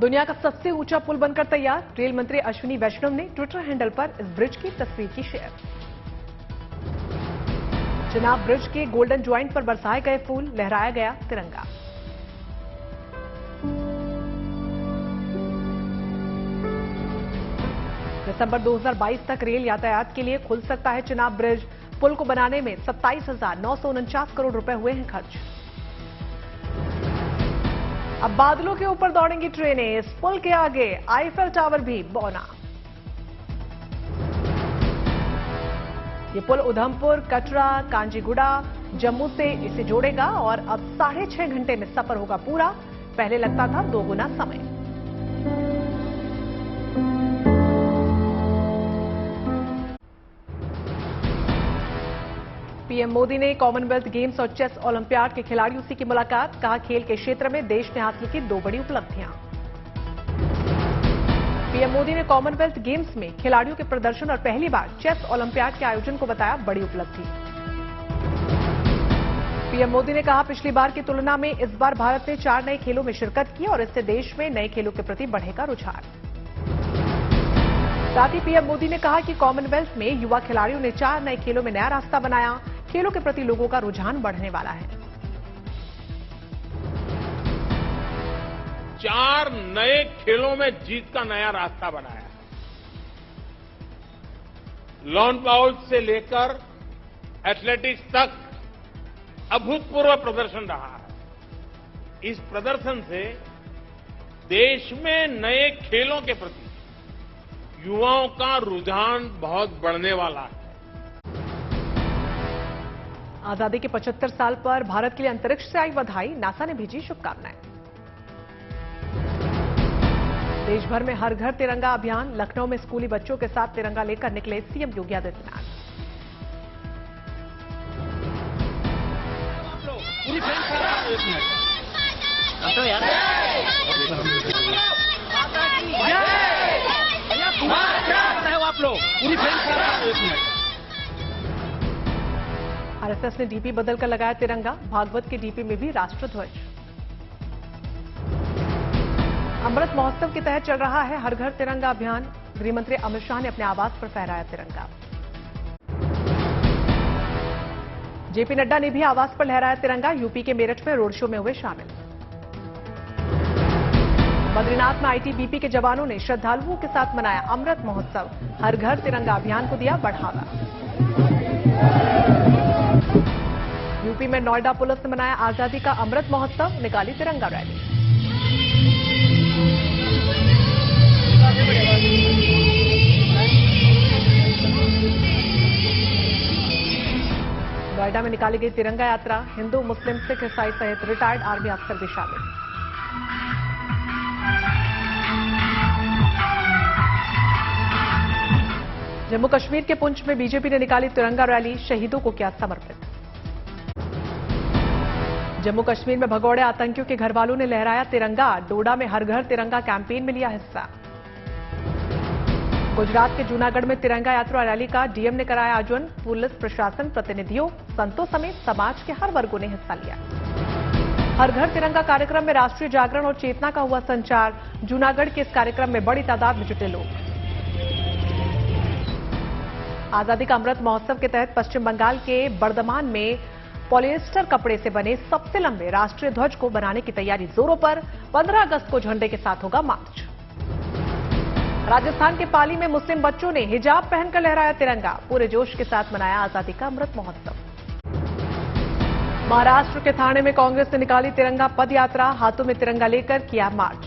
दुनिया का सबसे ऊंचा पुल बनकर तैयार। रेल मंत्री अश्विनी वैष्णव ने ट्विटर हैंडल पर इस ब्रिज की तस्वीर की शेयर। चिनाब ब्रिज के गोल्डन ज्वाइंट पर बरसाए गए फूल, लहराया गया तिरंगा। दिसंबर 2022 तक रेल यातायात के लिए खुल सकता है चिनाब ब्रिज। पुल को बनाने में 27,949 करोड़ रुपए हुए हैं खर्च। अब बादलों के ऊपर दौड़ेंगी ट्रेनें। इस पुल के आगे आईफेल टावर भी बौना। ये पुल उधमपुर, कटरा, कांजीगुड़ा, जम्मू से इसे जोड़ेगा और अब 6.5 घंटे में सफर होगा पूरा। पहले लगता था 2 गुना समय। पीएम मोदी ने कॉमनवेल्थ गेम्स और चेस ओलंपियाड के खिलाड़ियों से की मुलाकात। कहा, खेल के क्षेत्र में देश ने हासिल की 2 बड़ी उपलब्धियां। पीएम मोदी ने कॉमनवेल्थ गेम्स में खिलाड़ियों के प्रदर्शन और पहली बार चेस ओलंपियाड के आयोजन को बताया बड़ी उपलब्धि। पीएम मोदी ने कहा, पिछली बार की तुलना में इस बार भारत ने 4 नए खेलों में शिरकत की और इससे देश में नए खेलों के प्रति बढ़ेगा रुझान। साथ ही पीएम मोदी ने कहा कि कॉमनवेल्थ में युवा खिलाड़ियों ने 4 नए खेलों में नया रास्ता बनाया। खेलों के प्रति लोगों का रुझान बढ़ने वाला है। 4 नए खेलों में जीत का नया रास्ता बनाया है। लॉन बाउल से लेकर एथलेटिक्स तक अभूतपूर्व प्रदर्शन रहा है। इस प्रदर्शन से देश में नए खेलों के प्रति युवाओं का रुझान बहुत बढ़ने वाला है। आजादी के 75 साल पर भारत के लिए अंतरिक्ष से आई बधाई। नासा ने भेजी शुभकामनाएं। देश भर में हर घर तिरंगा अभियान। लखनऊ में स्कूली बच्चों के साथ तिरंगा लेकर निकले सीएम योगी आदित्यनाथ। आरएसएस ने डीपी बदलकर लगाया तिरंगा। भागवत के डीपी में भी राष्ट्रध्वज। अमृत महोत्सव के तहत चल रहा है हर घर तिरंगा अभियान। गृह मंत्री अमित शाह ने अपने आवास पर फहराया तिरंगा। जेपी नड्डा ने भी आवास पर लहराया तिरंगा। यूपी के मेरठ में रोड शो में हुए शामिल। बद्रीनाथ में आईटीबीपी के जवानों ने श्रद्धालुओं के साथ मनाया अमृत महोत्सव। हर घर तिरंगा अभियान को दिया बढ़ावा। यूपी में नोएडा पुलिस ने मनाया आजादी का अमृत महोत्सव। निकाली तिरंगा रैली। नोएडा में निकाली गई तिरंगा यात्रा। हिंदू, मुस्लिम, सिख, ईसाई सहित रिटायर्ड आर्मी अफसर भी शामिल। जम्मू कश्मीर के पुंछ में बीजेपी ने निकाली तिरंगा रैली। शहीदों को किया समर्पित। जम्मू कश्मीर में भगौड़े आतंकियों के घर वालों ने लहराया तिरंगा। डोडा में हर घर तिरंगा कैंपेन में लिया हिस्सा। गुजरात के जूनागढ़ में तिरंगा यात्रा रैली का डीएम ने कराया आयोजन। पुलिस प्रशासन, प्रतिनिधियों, संतों समेत समाज के हर वर्गों ने हिस्सा लिया। हर घर तिरंगा कार्यक्रम में राष्ट्रीय जागरण और चेतना का हुआ संचार। जूनागढ़ के इस कार्यक्रम में बड़ी तादाद में जुटे लोग। आजादी का अमृत महोत्सव के तहत पश्चिम बंगाल के बर्धमान में पॉलिएस्टर कपड़े से बने सबसे लंबे राष्ट्रीय ध्वज को बनाने की तैयारी जोरों पर। 15 अगस्त को झंडे के साथ होगा मार्च। राजस्थान के पाली में मुस्लिम बच्चों ने हिजाब पहनकर लहराया तिरंगा। पूरे जोश के साथ मनाया आजादी का अमृत महोत्सव। महाराष्ट्र के थाने में कांग्रेस ने निकाली तिरंगा पद यात्रा। हाथों में तिरंगा लेकर किया मार्च।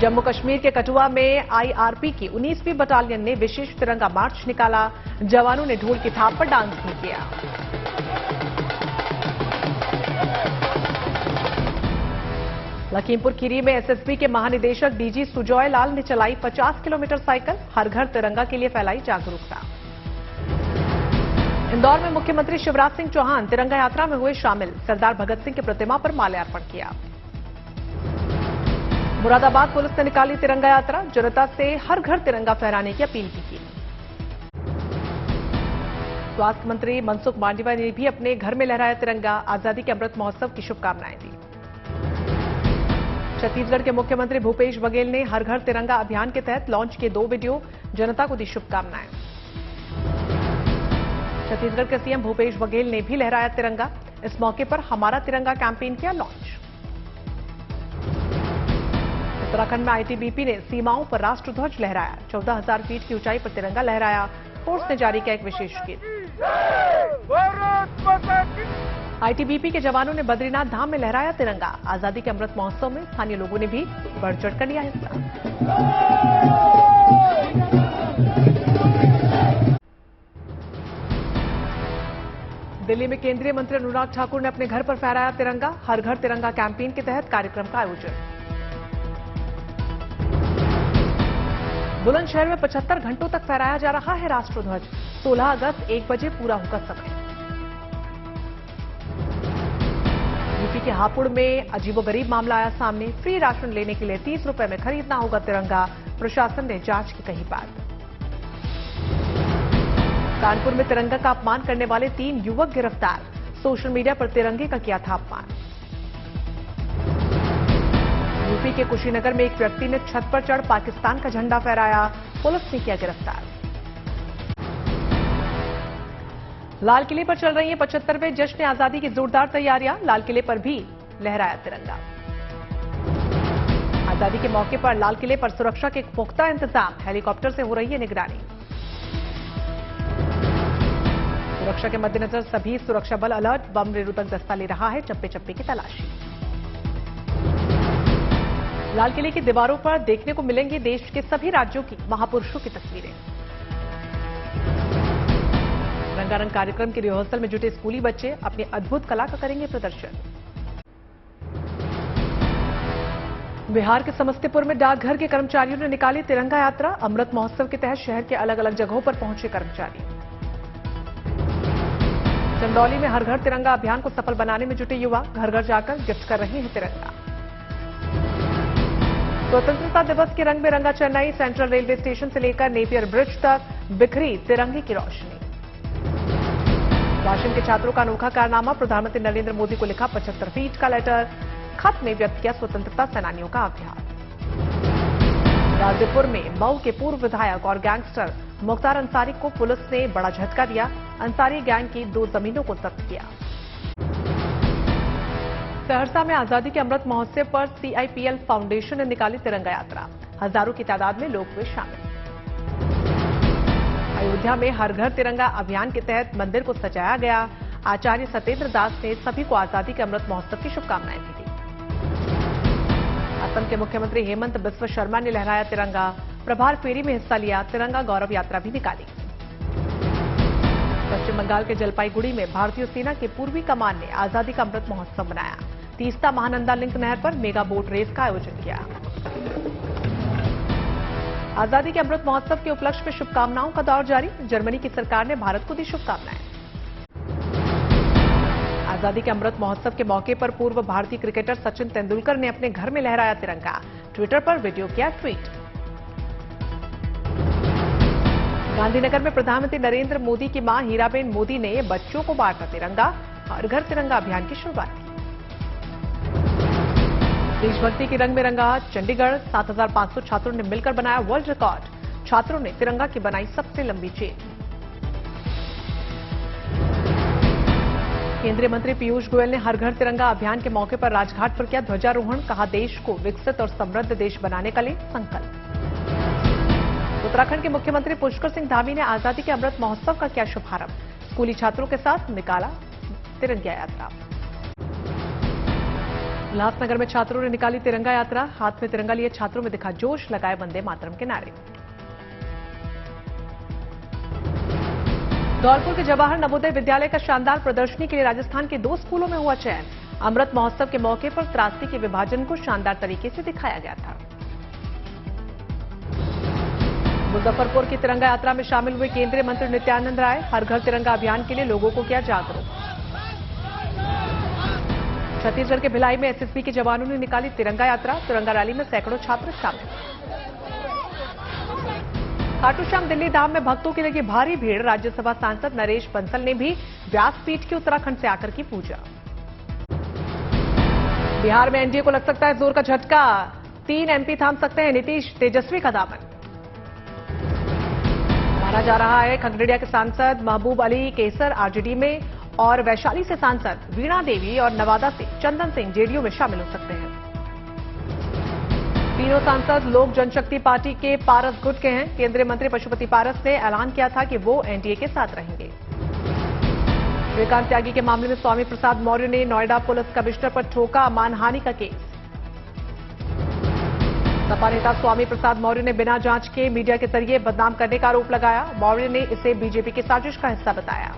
जम्मू कश्मीर के कठुआ में आईआरपी की 19वीं बटालियन ने विशेष तिरंगा मार्च निकाला। जवानों ने ढोल की थाप पर डांस भी किया। लखीमपुर खीरी में एसएसबी के महानिदेशक डीजी सुजॉय लाल ने चलाई 50 किलोमीटर साइकिल। हर घर तिरंगा के लिए फैलाई जागरूकता। इंदौर में मुख्यमंत्री शिवराज सिंह चौहान तिरंगा यात्रा में हुए शामिल। सरदार भगत सिंह की प्रतिमा पर माल्यार्पण किया। मुरादाबाद पुलिस ने निकाली तिरंगा यात्रा। जनता से हर घर तिरंगा फहराने की अपील भी की। स्वास्थ्य मंत्री मनसुख मांडविया ने भी अपने घर में लहराया तिरंगा। आजादी के अमृत महोत्सव की शुभकामनाएं दी। छत्तीसगढ़ के मुख्यमंत्री भूपेश बघेल ने हर घर तिरंगा अभियान के तहत लॉन्च किए 2 वीडियो, जनता को दी शुभकामनाएं। छत्तीसगढ़ के सीएम भूपेश बघेल ने भी लहराया तिरंगा। इस मौके पर हमारा तिरंगा कैंपेन किया लॉन्च। उत्तराखंड में आईटीबीपी ने सीमाओं पर राष्ट्रध्वज लहराया। 14,000 फीट की ऊंचाई पर तिरंगा लहराया। फोर्स ने जारी किया एक विशेष गीत। आईटीबीपी के जवानों ने बद्रीनाथ धाम में लहराया तिरंगा। आजादी के अमृत महोत्सव में स्थानीय लोगों ने भी बढ़ चढ़कर लिया हिस्सा। दिल्ली में केंद्रीय मंत्री अनुराग ठाकुर ने अपने घर पर फहराया तिरंगा। हर घर तिरंगा कैंपेन के तहत कार्यक्रम का आयोजन। बुलंदशहर में 75 घंटों तक फहराया जा रहा है राष्ट्रध्वज। 16 अगस्त 1 बजे पूरा होगा समय। यूपी के हापुड़ में अजीबोगरीब मामला आया सामने। फ्री राशन लेने के लिए 30 रुपए में खरीदना होगा तिरंगा। प्रशासन ने जांच की कही बात। कानपुर में तिरंगा का अपमान करने वाले 3 युवक गिरफ्तार। सोशल मीडिया पर तिरंगे का किया था अपमान। यूपी के कुशीनगर में एक व्यक्ति ने छत पर चढ़ पाकिस्तान का झंडा फहराया। पुलिस ने किया गिरफ्तार। लाल किले पर चल रही है 75वें जश्न आजादी की जोरदार तैयारियां। लाल किले पर भी लहराया तिरंगा। आजादी के मौके पर लाल किले पर सुरक्षा के पुख्ता इंतजाम। हेलीकॉप्टर से हो रही है निगरानी। सुरक्षा के मद्देनजर सभी सुरक्षा बल अलर्ट। बम निरोधक दस्ता ले रहा है चप्पे चप्पे की तलाशी। लाल किले की दीवारों पर देखने को मिलेंगी देश के सभी राज्यों की महापुरुषों की तस्वीरें। रंगारंग कार्यक्रम की रिहर्सल में जुटे स्कूली बच्चे अपनी अद्भुत कला का करेंगे प्रदर्शन। बिहार के समस्तीपुर में डाकघर के कर्मचारियों ने निकाली तिरंगा यात्रा। अमृत महोत्सव के तहत शहर के अलग अलग जगहों पर पहुंचे कर्मचारी। चंदौली में हर घर तिरंगा अभियान को सफल बनाने में जुटे युवा। घर घर जाकर गिफ्ट कर रहे हैं तिरंगा। स्वतंत्रता दिवस के रंग में रंगा चेन्नई। सेंट्रल रेलवे स्टेशन से लेकर नेपियर ब्रिज तक बिखरी तिरंगे की रोशनी। वाशिंग के छात्रों का अनोखा कारनामा। प्रधानमंत्री नरेंद्र मोदी को लिखा 75 फीट का लेटर। खत में व्यक्त किया स्वतंत्रता सेनानियों का आभार। गाजीपुर में मऊ के पूर्व विधायक और गैंगस्टर मुख्तार अंसारी को पुलिस ने बड़ा झटका दिया। अंसारी गैंग की 2 जमीनों को जब्त किया। सहरसा में आजादी के अमृत महोत्सव पर सीआईपीएल फाउंडेशन ने निकाली तिरंगा यात्रा। हजारों की तादाद में लोग हुए शामिल। अयोध्या में हर घर तिरंगा अभियान के तहत मंदिर को सजाया गया। आचार्य सत्येंद्र दास ने सभी को आजादी के अमृत महोत्सव की शुभकामनाएं भी दी। असम के मुख्यमंत्री हेमंत बिस्व शर्मा ने लहराया तिरंगा। प्रभात फेरी में हिस्सा लिया। तिरंगा गौरव यात्रा भी निकाली। पश्चिम बंगाल के जलपाईगुड़ी में भारतीय सेना के पूर्वी कमान ने आजादी का अमृत महोत्सव मनाया। तीस्ता महानंदा लिंक नहर पर मेगा बोट रेस का आयोजन किया। आजादी के अमृत महोत्सव के उपलक्ष्य में शुभकामनाओं का दौर जारी। जर्मनी की सरकार ने भारत को दी शुभकामनाएं। आजादी के अमृत महोत्सव के मौके पर पूर्व भारतीय क्रिकेटर सचिन तेंदुलकर ने अपने घर में लहराया तिरंगा। ट्विटर पर वीडियो किया ट्वीट। गांधीनगर में प्रधानमंत्री नरेंद्र मोदी की मां हीराबेन मोदी ने बच्चों को बांटा तिरंगा। हर घर तिरंगा अभियान की शुरुआत की। देशभक्ति के रंग में रंगा चंडीगढ़। 7,500 छात्रों ने मिलकर बनाया वर्ल्ड रिकॉर्ड। छात्रों ने तिरंगा की बनाई सबसे लंबी चेन। केंद्रीय मंत्री पीयूष गोयल ने हर घर तिरंगा अभियान के मौके पर राजघाट पर किया ध्वजारोहण। कहा देश को विकसित और समृद्ध देश बनाने का ले संकल्प। उत्तराखंड के मुख्यमंत्री पुष्कर सिंह धामी ने आजादी के अमृत महोत्सव का किया शुभारंभ। स्कूली छात्रों के साथ निकाला तिरंगा यात्रा। उल्लासनगर में छात्रों ने निकाली तिरंगा यात्रा। हाथ में तिरंगा लिए छात्रों में दिखा जोश। लगाए वंदे मातरम के नारे। धौलपुर के जवाहर नवोदय विद्यालय का शानदार प्रदर्शनी के लिए राजस्थान के 2 स्कूलों में हुआ चयन। अमृत महोत्सव के मौके पर त्रासदी के विभाजन को शानदार तरीके से दिखाया गया था। मुजफ्फरपुर की तिरंगा यात्रा में शामिल हुए केंद्रीय मंत्री नित्यानंद राय। हर घर तिरंगा अभियान के लिए लोगों को किया जागरूक। छत्तीसगढ़ के भिलाई में एसएसबी के जवानों ने निकाली तिरंगा यात्रा। तिरंगा रैली में सैकड़ों छात्र शामिल। खाटू श्याम दिल्ली धाम में भक्तों की लगी भारी भीड़। राज्यसभा सांसद नरेश बंसल ने भी व्यासपीठ की उत्तराखंड से आकर की पूजा। बिहार में एनडीए को लग सकता है जोर का झटका, 3 एमपी थाम सकते हैं नीतीश तेजस्वी का दामन। माना जा रहा है खगड़िया के सांसद महबूब अली केसर आरजेडी में और वैशाली से सांसद वीणा देवी और नवादा से चंदन सिंह जेडीयू में शामिल हो सकते हैं। तीनों सांसद लोक जनशक्ति पार्टी के पारस गुट के हैं। केंद्रीय मंत्री पशुपति पारस ने ऐलान किया था कि वो एनडीए के साथ रहेंगे। श्रीकांत त्यागी के मामले में स्वामी प्रसाद मौर्य ने नोएडा पुलिस कमिश्नर पर ठोका मानहानि का केस। सपा नेता स्वामी प्रसाद मौर्य ने बिना जांच के मीडिया के जरिए बदनाम करने का आरोप लगाया। मौर्य ने इसे बीजेपी की साजिश का हिस्सा बताया।